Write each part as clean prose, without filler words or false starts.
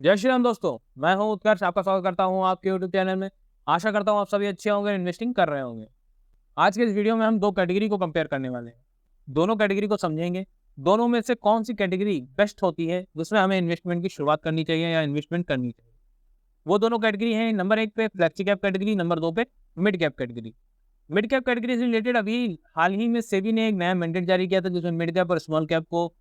जय श्री राम दोस्तों, मैं हूं उत्कर्ष। आपका स्वागत करता हूं आपके यूट्यूब चैनल में। आशा करता हूं आप सभी अच्छे होंगे, इन्वेस्टिंग कर रहे होंगे। आज के इस वीडियो में हम दो कैटेगरी को कंपेयर करने वाले हैं। दोनों कैटेगरी को समझेंगे। दोनों में से कौन सी कैटेगरी बेस्ट होती है जिसमें हमें इन्वेस्टमेंट की शुरुआत करनी चाहिए या इन्वेस्टमेंट करनी चाहिए। वो दोनों कैटेगरी हैं, नंबर 1 पे फ्लेक्सी कैप कैटेगरी, नंबर 2 पे mid cap category. Mid cap category से रिलेटेड अभी हाल ही में सेबी ने एक नया मैंडेट जारी किया था जिसमें मिड कैप और स्मॉल कैप को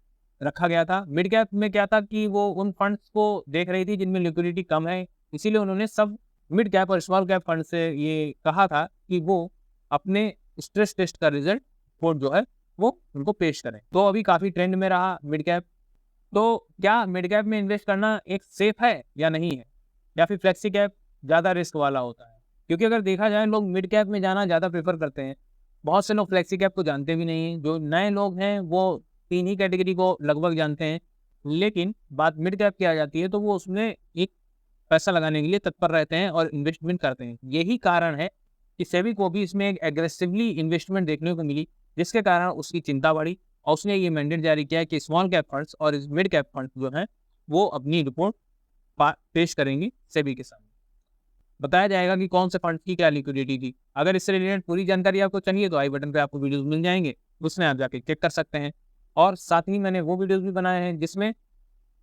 रखा गया था। मिड कैप में क्या था कि वो उन फंड्स को देख रही थी जिनमें लिक्विडिटी कम है, इसीलिए उन्होंने सब मिड कैप और स्मॉल कैप फंड से ये कहा था कि वो अपने स्ट्रेस टेस्ट का रिजल्ट रिपोर्ट जो है वो उनको पेश करें। तो अभी काफ़ी ट्रेंड में रहा मिड कैप। तो क्या मिड कैप में इन्वेस्ट करना एक सेफ है या नहीं है, या फिर फ्लेक्सी कैप ज़्यादा रिस्क वाला होता है? क्योंकि अगर देखा जाए लोग मिड कैप में जाना ज़्यादा प्रेफर करते हैं। बहुत से लोग फ्लेक्सी कैप को जानते भी नहीं हैं। जो नए लोग हैं वो तीन ही कैटेगरी को लगभग जानते हैं, लेकिन बात मिड कैप की आ जाती है तो वो उसमें एक पैसा लगाने के लिए तत्पर रहते हैं और इन्वेस्टमेंट करते हैं। यही कारण है कि सेबी को भी इसमें एक एग्रेसिवली इन्वेस्टमेंट देखने को मिली, जिसके कारण उसकी चिंता बढ़ी और उसने ये मैंडेट जारी किया कि स्मॉल कैप फंड्स और मिड कैप फंड्स जो हैं वो अपनी रिपोर्ट पेश करेंगे सेबी के सामने। बताया जाएगा कि कौन से फंड की क्या लिक्विडिटी थी। अगर इससे रिलेटेड पूरी जानकारी आपको चाहिए तो आई बटन पे आपको वीडियोस मिल जाएंगे, उसमें आप जाके चेक कर सकते हैं। और साथ ही मैंने वो वीडियोस भी बनाए हैं जिसमें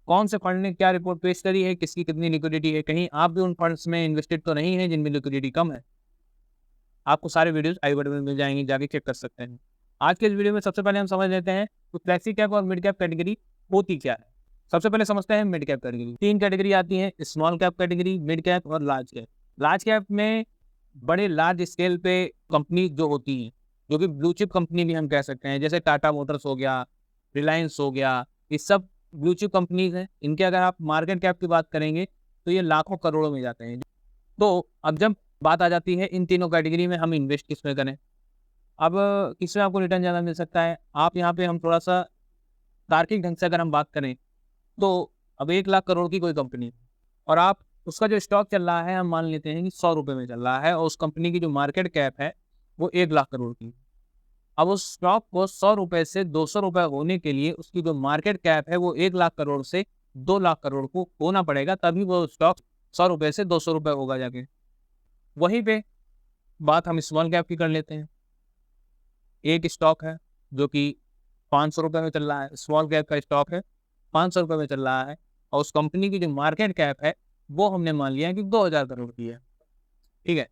कौन से फंड ने क्या रिपोर्ट पेश करी है, किसकी कितनी लिक्विडिटी है। कहीं आप भी उन फंड्स में इन्वेस्टेड तो नहीं है जिनमें लिक्विडिटी कम है। आपको सारे वीडियोस आई बटन में मिल जाएंगे, जाके चेक कर सकते हैं। आज के इस वीडियो में सबसे पहले हम समझ लेते हैं कि फ्लेक्सी कैप और मिड कैप कैटेगरी होती क्या है। सबसे पहले समझते हैं मिड कैप कैटेगरी। तीन कैटेगरी आती है, small cap category, mid cap और लार्ज कैप। लार्ज कैप में बड़े लार्ज स्केल पे कंपनी जो होती हैं, जो कि ब्लू चिप कंपनी भी हम कह सकते हैं, जैसे टाटा मोटर्स हो गया, रिलायंस हो गया, ये सब ब्लू चिप कंपनीज हैं। इनके अगर आप मार्केट कैप की बात करेंगे तो ये लाखों करोड़ों में जाते हैं। तो अब जब बात आ जाती है इन तीनों कैटेगरी में हम इन्वेस्ट किसमें करें, अब किसमें आपको रिटर्न ज़्यादा मिल सकता है। आप यहाँ पे हम थोड़ा सा तार्किक ढंग से अगर हम बात करें तो अब 1 लाख करोड़ की कोई कंपनी है और आप उसका जो स्टॉक चल रहा है हम मान लेते हैं कि 100 रुपये में चल रहा है और उस कंपनी की जो मार्केट कैप है वो 1 लाख करोड़ की। अब उस स्टॉक को 100 रुपये से 200 रुपये होने के लिए उसकी जो मार्केट कैप है वो 1 लाख करोड़ से 2 लाख करोड़ को होना पड़ेगा, तभी वो स्टॉक 100 रुपये से 200 रुपये होगा जाके। वहीं पे बात हम स्मॉल कैप की कर लेते हैं। एक स्टॉक है जो कि 500 रुपये में चल रहा है, स्मॉल कैप का स्टॉक है 500 रुपये में चल रहा है और उस कंपनी की जो मार्केट कैप है वो हमने मान लिया कि 2000 करोड़ की है। ठीक है,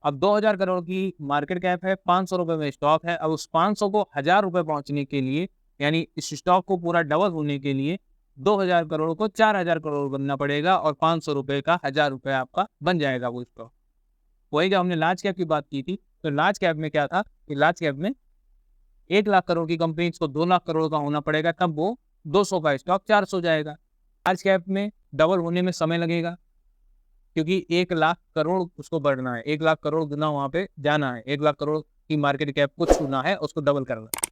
अब 2000 करोड़ की मार्केट कैप है, 500 रुपये में स्टॉक है। अब उस 500 को 1000 रुपये पहुंचने के लिए, यानी इस स्टॉक को पूरा डबल होने के लिए 2000 करोड़ को 4000 करोड़ बनना पड़ेगा और 500 रुपये का 1000 रुपये आपका बन जाएगा वो स्टॉक। वही जब हमने लार्ज कैप की बात की थी तो लार्ज कैप में क्या था कि लार्ज कैप में 1 लाख करोड़ की कंपनी को 2 लाख करोड़ का होना पड़ेगा, तब वो 200 का स्टॉक 400 जाएगा। लार्ज कैप में डबल होने में समय लगेगा क्योंकि 1 लाख करोड़ उसको बढ़ना है, 1 लाख करोड़ गुना वहाँ पे जाना है, 1 लाख करोड़ की मार्केट कैप को छूना है, उसको डबल करना है,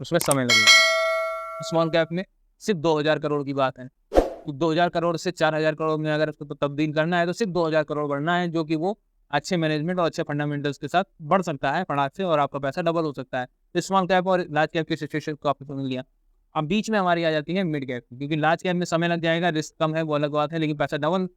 उसमें समय लगेगा। स्मॉल कैप में सिर्फ 2000 करोड़ की बात है, तो 2000 करोड़ से 4000 करोड़ में अगर उसको तब्दील करना है तो सिर्फ 2000 करोड़ बढ़ना है, जो कि वो अच्छे मैनेजमेंट और अच्छे फंडामेंटल्स के साथ बढ़ सकता है फटाक से और आपका पैसा डबल हो सकता है। तो स्मॉल कैप और लार्ज कैप की सिचुएशन को आपने समझ लिया। अब बीच में हमारी आ जाती है मिड कैप, क्योंकि लार्ज कैप में समय लग जाएगा, रिस्क कम है, वो अलग बात है, लेकिन पैसा डबल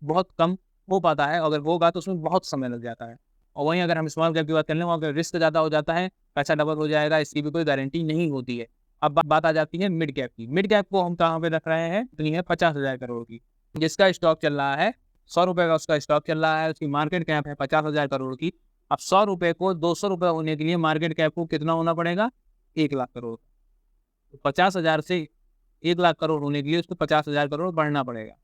बहुत कम हो पाता है। अगर होगा तो उसमें बहुत समय लग जाता है। और वहीं अगर हम स्मॉल कैप की बात कर लें, वहाँ पर रिस्क ज़्यादा हो जाता है, पैसा डबल हो जाएगा, इसकी भी कोई गारंटी नहीं होती है। अब बात आ जाती है मिड कैप की। मिड कैप को हम कहाँ पे रख रहे हैं, इतनी है 50,000 करोड़ की, जिसका स्टॉक चल रहा है 100 रुपये का, उसका स्टॉक चल रहा है, उसकी मार्केट कैप है 50,000 करोड़ की। अब 100 रुपये को 200 रुपये होने के लिए मार्केट कैप को कितना होना पड़ेगा, 1 लाख करोड़। 50,000 से 1 लाख करोड़ होने के लिए उसको 50,000 करोड़ बढ़ना पड़ेगा।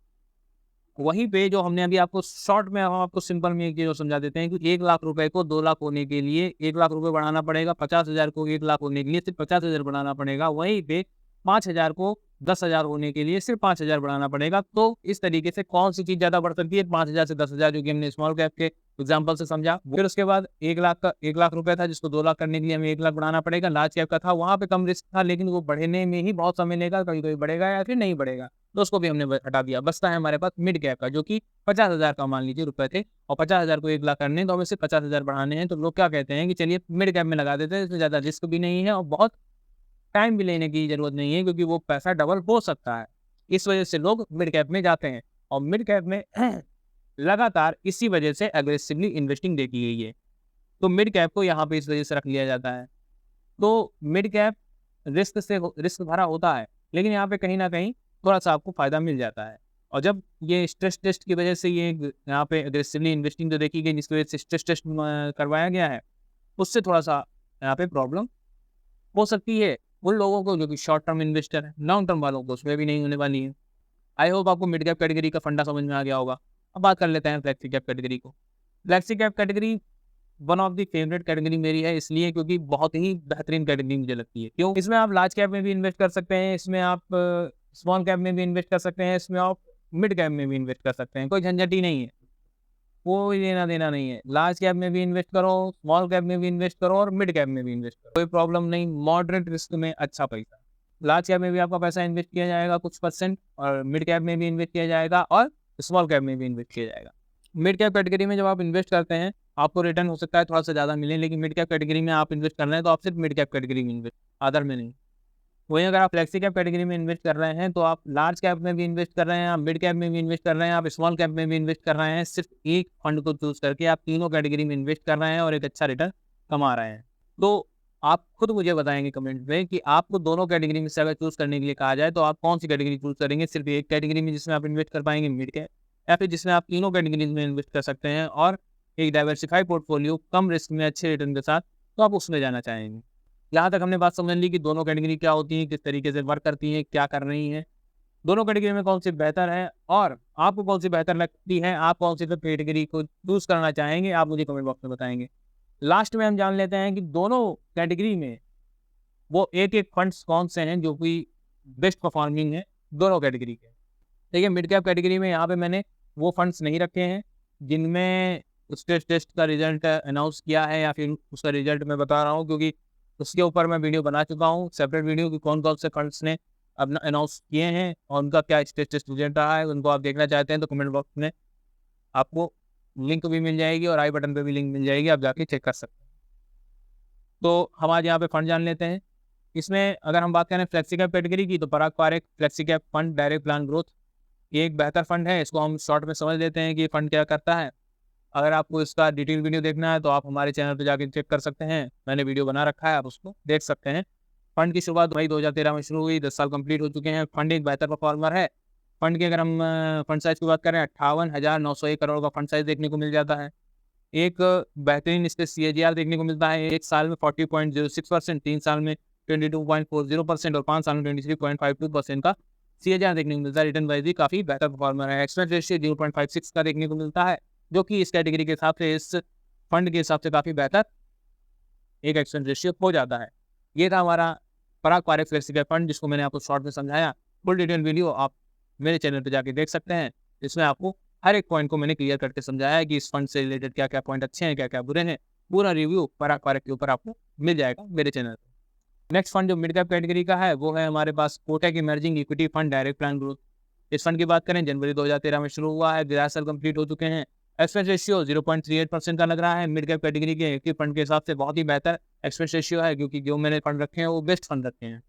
वहीं पे जो हमने अभी आपको शॉर्ट में, हम आपको सिंपल में एक चीज़ और समझा देते हैं कि 1 लाख रुपए को 2 लाख होने के लिए 1 लाख रुपए बढ़ाना पड़ेगा, 50,000 को 1 लाख होने के लिए सिर्फ 50,000 बढ़ाना पड़ेगा। वहीं पे 5,000 को 10,000 होने के लिए सिर्फ 5,000 बढ़ाना पड़ेगा। तो इस तरीके से कौन सी चीज़ ज़्यादा बढ़ सकती है, 5,000 से 10,000, जो कि हमने स्मॉल कैप के एग्जाम्पल से समझा। फिर उसके बाद 1 लाख रुपए था जिसको 2 लाख करने के लिए हमें 1 लाख बढ़ाना पड़ेगा। लार्ज कैप का था, वहाँ पे कम रिस्क था, लेकिन वो बढ़ने में ही बहुत समय लेगा, कभी-कभी बढ़ेगा या फिर नहीं बढ़ेगा, तो उसको भी हमने हटा दिया। बचता है हमारे पास मिड कैप का, जो कि 50,000 का मान लीजिए रुपए थे और 50,000 को 1 लाख करने हैं, तो हमें सिर्फ 50,000 बढ़ाने हैं। तो लोग क्या कहते हैं कि चलिए मिड कैप में लगा देते हैं, इसमें ज़्यादा रिस्क भी नहीं है और बहुत टाइम भी लेने की ज़रूरत नहीं है, क्योंकि वो पैसा डबल हो सकता है। इस वजह से लोग मिड कैप में जाते हैं और मिड कैप में लगातार इसी वजह से एग्रेसिवली इन्वेस्टिंग देखी गई है। तो मिड कैप को यहाँ पे इस वजह से रख लिया जाता है। तो मिड कैप रिस्क भरा होता है, लेकिन यहाँ पे कहीं ना कहीं थोड़ा सा आपको फायदा मिल जाता है। और जब ये स्ट्रेस टेस्ट की वजह से ये यहाँ पे एग्रेसिवली इन्वेस्टिंग जो देखी गई, जिसकी वजह से स्ट्रेस टेस्ट करवाया गया है, उससे थोड़ा सा यहाँ पे प्रॉब्लम हो सकती है उन लोगों को जो कि शॉर्ट टर्म इन्वेस्टर है। लॉन्ग टर्म वालों को उसमें भी नहीं होने वाली है। आई होप आपको मिड कैप कैटेगरी का फंडा समझ में आ गया होगा। अब बात कर लेते हैं फ्लेक्सी कैप कैटेगरी को। Flexi cap category one of the favourite category मेरी है, इसलिए क्योंकि बहुत ही बेहतरीन कैटेगरी मुझे लगती है। क्यों? इसमें आप लार्ज कैप में भी इन्वेस्ट कर सकते हैं, इसमें आप स्मॉल कैप में भी इन्वेस्ट कर सकते हैं, इसमें आप मिड कैप में भी इन्वेस्ट कर सकते हैं। कोई झंझट ही नहीं है, कोई लेना देना नहीं है। लार्ज कैप में भी इन्वेस्ट करो, स्मॉल कैप में भी इन्वेस्ट करो और मिड कैप में भी इन्वेस्ट करो, कोई प्रॉब्लम नहीं। मॉडरेट रिस्क में अच्छा पैसा। लार्ज कैप में भी आपका पैसा इन्वेस्ट किया जाएगा कुछ %, और मिड कैप में भी इन्वेस्ट किया जाएगा और स्मॉल कैप में भी इन्वेस्ट किया जाएगा। मिड कैप कैटेगरी में जब आप इन्वेस्ट करते हैं, आपको रिटर्न हो सकता है थोड़ा सा ज़्यादा मिले, लेकिन मिड कैप कैटेगरी में आप इन्वेस्ट कर रहे हैं तो आप सिर्फ मिड कैप कैटेगरी में इन्वेस्ट, अदर में नहीं। वहीं अगर आप फ्लेक्सी कैप कैटेगरी में इन्वेस्ट कर रहे हैं तो आप लार्ज कैप में भी इन्वेस्ट कर रहे हैं, आप मिड कैप में भी इन्वेस्ट कर रहे हैं, आप स्मॉल कैप में भी इन्वेस्ट कर रहे हैं। सिर्फ एक फंड को चूज करके आप तीनों कैटेगरी में इन्वेस्ट कर रहे हैं और एक अच्छा रिटर्न कमा रहे हैं। तो आप खुद मुझे बताएंगे कमेंट में कि आपको दोनों कैटेगरी में से अगर चूज करने के लिए कहा जाए तो आप कौन सी कैटेगरी चूज करेंगे। सिर्फ एक कैटेगरी में जिसमें आप इन्वेस्ट कर पाएंगे मिड कैप, या फिर जिसमें आप तीनों कैटेगरीज में इन्वेस्ट कर सकते हैं और एक डाइवर्सिफाइड पोर्टफोलियो कम रिस्क में अच्छे रिटर्न के साथ, तो आप उसमें जाना चाहेंगे। यहाँ तक हमने बात समझ ली कि दोनों कैटेगरी क्या होती हैं, किस तरीके से वर्क करती हैं, क्या कर रही हैं, दोनों कैटेगरी में कौन सी बेहतर है और आपको कौन सी बेहतर लगती है, आप कौन सी कैटेगरी को चूज करना चाहेंगे, आप मुझे कमेंट बॉक्स में बताएंगे। लास्ट में हम जान लेते हैं कि दोनों कैटेगरी में वो एक फंड्स कौन से हैं जो कि बेस्ट परफॉर्मिंग है दोनों कैटेगरी के। देखिए, मिड कैप कैटेगरी में यहाँ पे मैंने वो फंड्स नहीं रखे हैं जिनमें स्ट्रेस टेस्ट का रिजल्ट अनाउंस किया है, या फिर उसका रिजल्ट मैं बता रहा हूँ, क्योंकि उसके ऊपर मैं वीडियो बना चुका हूँ, सेपरेट वीडियो कि कौन कौन से फंड्स ने अपना अनाउंस किए हैं और उनका क्या स्ट्रेस टेस्ट रिजल्ट रहा है। उनको आप देखना चाहते हैं तो कमेंट बॉक्स में आपको लिंक भी मिल जाएगी और आई बटन पे भी लिंक मिल जाएगी, आप जाके चेक कर सकते हैं। तो हम आज यहाँ पे फंड जान लेते हैं। इसमें अगर हम बात करें फ्लेक्सी कैप कैटेगरी की, तो Parag Parekh flexi cap fund direct plan growth ये एक बेहतर फंड है। इसको हम शॉर्ट में समझ लेते हैं कि ये फंड क्या करता है। अगर आपको इसका डिटेल वीडियो देखना है तो आप हमारे चैनल पे जाके चेक कर सकते हैं, मैंने वीडियो बना रखा है, आप उसको देख सकते हैं। फंड की शुरुआत मई 2013 में शुरू हुई, 10 साल कंप्लीट हो चुके हैं। फंड एक बेहतर परफॉर्मर है। फंड की अगर हम फंड साइज की बात करें, 58,901 करोड़ का फंड साइज देखने को मिल जाता है। एक बेहतरीन इस पे CAGR देखने को मिलता है, 1 साल में 40.06%, 3 साल में 22.40% और 5 साल में 23.52% का CAGR देखने को मिलता है। रिटर्न वाइज भी काफ़ी बेहतर परफॉर्मर है। एक्सपेंस रेशियो 0.56 का देखने को मिलता है, जो कि इस कैटेगरी के हिसाब से, इस फंड के हिसाब से काफ़ी बेहतर एक एक्सपेंस रेशियो हो जाता है। ये था हमारा पराग पारेख फ्लेक्सी कैप फंड, जिसको मैंने आपको शॉर्ट में समझाया। फुल डिटेल वीडियो आप मेरे चैनल पर जाके देख सकते हैं। इसमें आपको हर एक पॉइंट को मैंने क्लियर करके समझाया है कि इस फंड से रिलेटेड क्या क्या पॉइंट अच्छे हैं, क्या क्या बुरे हैं। पूरा रिव्यू पराग पारेख के ऊपर आपको मिल जाएगा मेरे चैनल पर। नेक्स्ट फंड जो मिड कैप कैटेगरी का है वो है हमारे पास Kotak emerging equity fund direct plan growth. इस फंड की बात करें, जनवरी 2013 में शुरू हुआ है, 11 साल कंप्लीट हो चुके हैं। एक्सपेंस रेशियो 0.38% का लग रहा है। मिड कैप कैटेगरी के इक्विटी फंड के हिसाब से बहुत ही बेहतर एक्सपेंस रेशियो है, क्योंकि जो मैंने फंड रखे हैं वो बेस्ट फंड रखे हैं।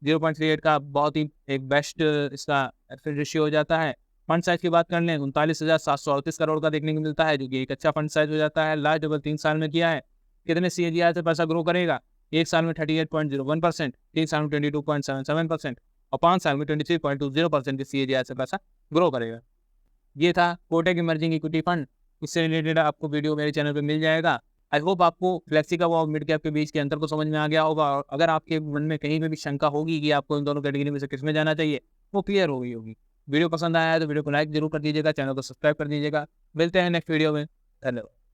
0.38 का बहुत ही एक बेस्ट इसका एक्सपेंस रेशियो हो जाता है। फंड साइज की बात कर लें, 39,738 करोड़ का देखने को मिलता है, जो कि एक अच्छा फंड साइज हो जाता है। लास्ट डबल 3 साल में किया है। कितने CAGR से पैसा ग्रो करेगा? 1 साल में 38.01%, 3 साल में 22.77% और 5 साल में 23.20% की CAGR से पैसा ग्रो करेगा। ये था कोटक इमर्जिंग इक्विटी फंड। इससे रिलेटेड आपको वीडियो मेरे चैनल पे मिल जाएगा। आई होप आपको फ्लेक्सी का और मिड कैप के बीच के अंतर को समझ में आ गया होगा, और अगर आपके मन में कहीं पे भी शंका होगी कि आपको इन दोनों कैटेगरी में से किस में जाना चाहिए, वो क्लियर हो गई होगी। वीडियो पसंद आया है तो वीडियो को लाइक जरूर कर दीजिएगा, चैनल को सब्सक्राइब कर दीजिएगा। मिलते हैं नेक्स्ट वीडियो में। धन्यवाद।